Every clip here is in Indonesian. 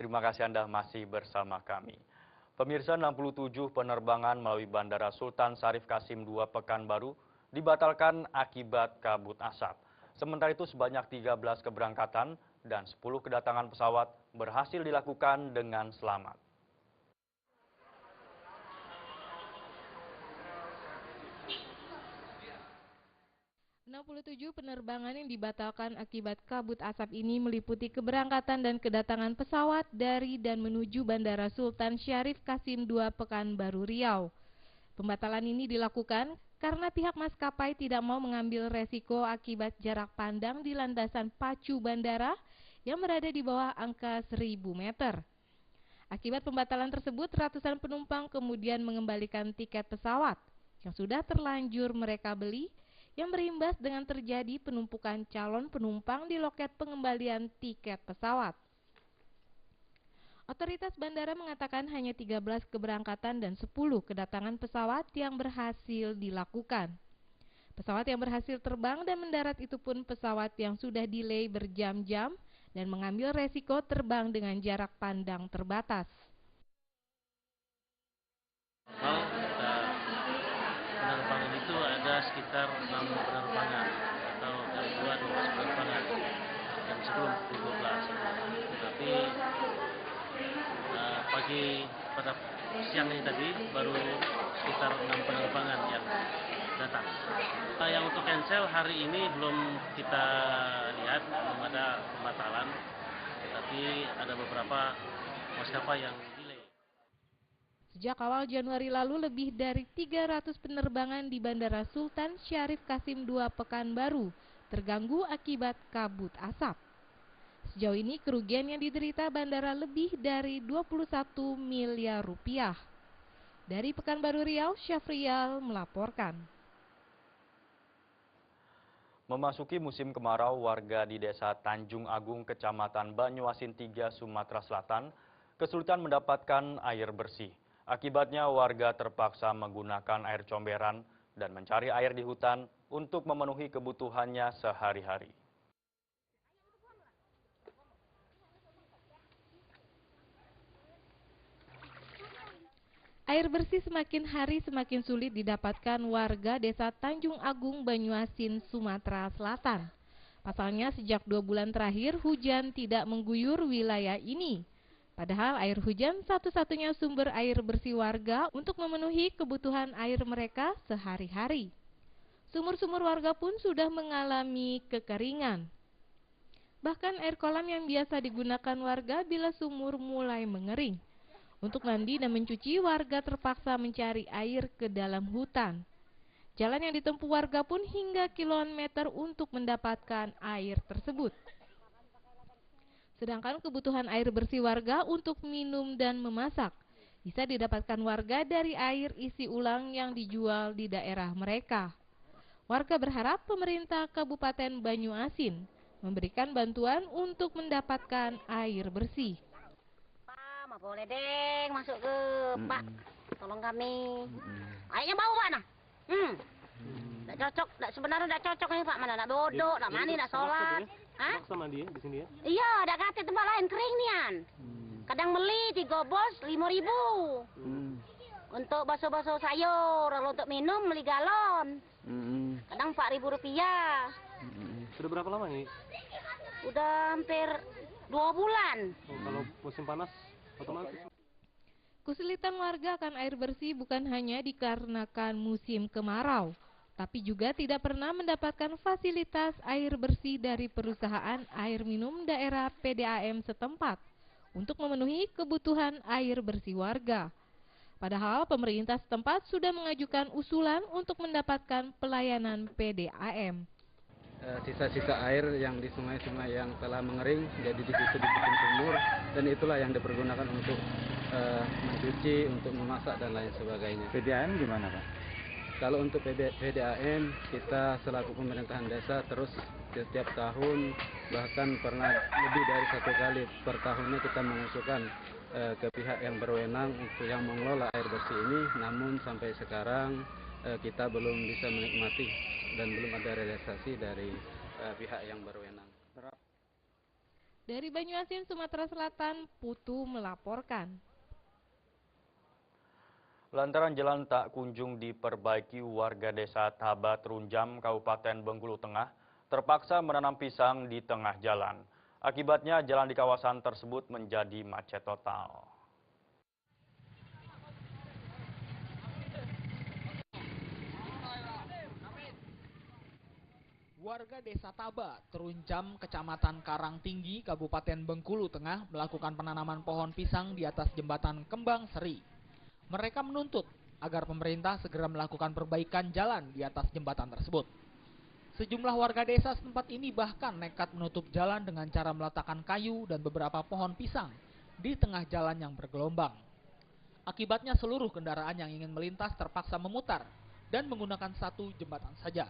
Terima kasih Anda masih bersama kami. Pemirsa, 67 penerbangan melalui Bandara Sultan Syarif Kasim II Pekanbaru dibatalkan akibat kabut asap. Sementara itu sebanyak 13 keberangkatan dan 10 kedatangan pesawat berhasil dilakukan dengan selamat. Tujuh penerbangan yang dibatalkan akibat kabut asap ini meliputi keberangkatan dan kedatangan pesawat dari dan menuju Bandara Sultan Syarif Kasim II Pekanbaru Riau. Pembatalan ini dilakukan karena pihak maskapai tidak mau mengambil resiko akibat jarak pandang di landasan pacu bandara yang berada di bawah angka 1000 meter. Akibat pembatalan tersebut, ratusan penumpang kemudian mengembalikan tiket pesawat yang sudah terlanjur mereka beli, yang berimbas dengan terjadi penumpukan calon penumpang di loket pengembalian tiket pesawat. Otoritas bandara mengatakan hanya 13 keberangkatan dan 10 kedatangan pesawat yang berhasil dilakukan. Pesawat yang berhasil terbang dan mendarat itu pun pesawat yang sudah delay berjam-jam dan mengambil resiko terbang dengan jarak pandang terbatas. Penerbangan itu ada sekitar 6 penerbangan atau kali 12 penerbangan yang sebelum 12. Tetapi pada siang ini tadi baru sekitar 6 penerbangan yang datang. Yang untuk cancel hari ini belum kita lihat, belum ada pembatalan, tetapi ada beberapa maskapai yang delay. Sejak awal Januari lalu, lebih dari 300 penerbangan di Bandara Sultan Syarif Kasim II Pekanbaru terganggu akibat kabut asap. Sejauh ini kerugian yang diderita bandara lebih dari 21 miliar rupiah. Dari Pekanbaru Riau, Syafrial melaporkan. Memasuki musim kemarau, warga di Desa Tanjung Agung, Kecamatan Banyuasin 3, Sumatera Selatan, kesulitan mendapatkan air bersih. Akibatnya warga terpaksa menggunakan air comberan dan mencari air di hutan untuk memenuhi kebutuhannya sehari-hari. Air bersih semakin hari semakin sulit didapatkan warga Desa Tanjung Agung, Banyuasin, Sumatera Selatan. Pasalnya sejak 2 bulan terakhir hujan tidak mengguyur wilayah ini. Padahal air hujan satu-satunya sumber air bersih warga untuk memenuhi kebutuhan air mereka sehari-hari. Sumur-sumur warga pun sudah mengalami kekeringan. Bahkan air kolam yang biasa digunakan warga bila sumur mulai mengering. Untuk mandi dan mencuci, warga terpaksa mencari air ke dalam hutan. Jalan yang ditempuh warga pun hingga kilometer untuk mendapatkan air tersebut. Sedangkan kebutuhan air bersih warga untuk minum dan memasak bisa didapatkan warga dari air isi ulang yang dijual di daerah mereka. Warga berharap pemerintah Kabupaten Banyuasin memberikan bantuan untuk mendapatkan air bersih. Pak, boleh deh masuk ke Pak, tolong kami. Airnya bau mana? Tidak cocok, sebenarnya tidak cocok nih Pak, mana tidak bodoh, tidak mandi, tidak sholat. Hah? Sama dia di sini ya? Iya, ada kate tempat lain kering nian. Kadang beli 3 bos 5.000. Untuk basuh-basuh sayur, kalau untuk minum beli galon. Kadang 4.000 rupiah. Sudah berapa lama ini? Udah hampir 2 bulan. Oh, kalau musim panas otomatis. Kesulitan warga akan air bersih bukan hanya dikarenakan musim kemarau, tapi juga tidak pernah mendapatkan fasilitas air bersih dari perusahaan air minum daerah PDAM setempat untuk memenuhi kebutuhan air bersih warga. Padahal pemerintah setempat sudah mengajukan usulan untuk mendapatkan pelayanan PDAM. Sisa-sisa air yang di sungai-sungai yang telah mengering jadi di situ dibikin sumur, dan itulah yang dipergunakan untuk mencuci, untuk memasak dan lain sebagainya. PDAM gimana Pak? Kalau untuk PDAM, kita selaku pemerintahan desa terus setiap tahun, bahkan pernah lebih dari 1 kali per tahunnya kita mengusulkan ke pihak yang berwenang untuk yang mengelola air bersih ini, namun sampai sekarang kita belum bisa menikmati dan belum ada realisasi dari pihak yang berwenang. Dari Banyuasin, Sumatera Selatan, Putu melaporkan. Lantaran jalan tak kunjung diperbaiki, warga desa Tabat Runjam, Kabupaten Bengkulu Tengah, terpaksa menanam pisang di tengah jalan. Akibatnya jalan di kawasan tersebut menjadi macet total. Warga desa Taba, Terunjam, Kecamatan Karangtinggi, Kabupaten Bengkulu Tengah melakukan penanaman pohon pisang di atas jembatan Kembang Seri. Mereka menuntut agar pemerintah segera melakukan perbaikan jalan di atas jembatan tersebut. Sejumlah warga desa setempat ini bahkan nekat menutup jalan dengan cara meletakkan kayu dan beberapa pohon pisang di tengah jalan yang bergelombang. Akibatnya seluruh kendaraan yang ingin melintas terpaksa memutar dan menggunakan satu jembatan saja.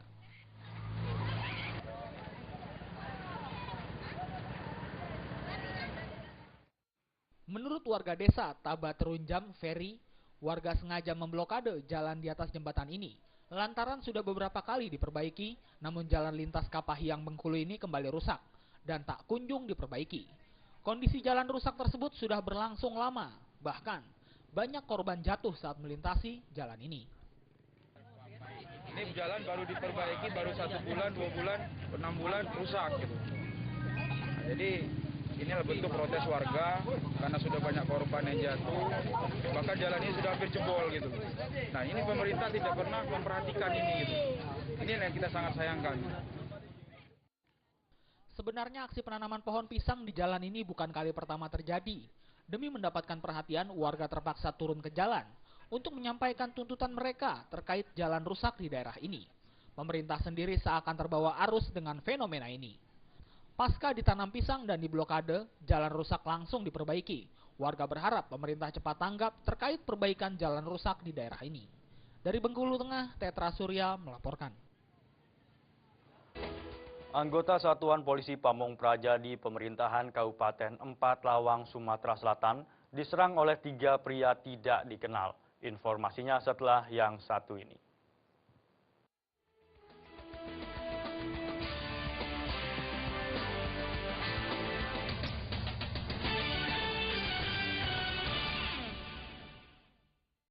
Menurut warga desa Tabat Terunjam, Ferry, warga sengaja memblokade jalan di atas jembatan ini lantaran sudah beberapa kali diperbaiki, namun jalan lintas Kapahiang Bengkulu ini kembali rusak dan tak kunjung diperbaiki. Kondisi jalan rusak tersebut sudah berlangsung lama, bahkan banyak korban jatuh saat melintasi jalan ini. Ini jalan baru diperbaiki, baru 1 bulan, 2 bulan, 6 bulan rusak gitu. Nah, jadi inilah bentuk protes warga karena sudah banyak korban yang jatuh, bahkan jalan ini sudah hampir jebol gitu. Nah, ini pemerintah tidak pernah memperhatikan ini gitu. Ini yang kita sangat sayangkan. Sebenarnya aksi penanaman pohon pisang di jalan ini bukan kali pertama terjadi. Demi mendapatkan perhatian, warga terpaksa turun ke jalan untuk menyampaikan tuntutan mereka terkait jalan rusak di daerah ini. Pemerintah sendiri seakan terbawa arus dengan fenomena ini. Pasca ditanam pisang dan diblokade, jalan rusak langsung diperbaiki. Warga berharap pemerintah cepat tanggap terkait perbaikan jalan rusak di daerah ini. Dari Bengkulu Tengah, Tetra Surya melaporkan. Anggota Satuan Polisi Pamong Praja di pemerintahan Kabupaten 4 Lawang, Sumatera Selatan diserang oleh 3 pria tidak dikenal. Informasinya setelah yang satu ini.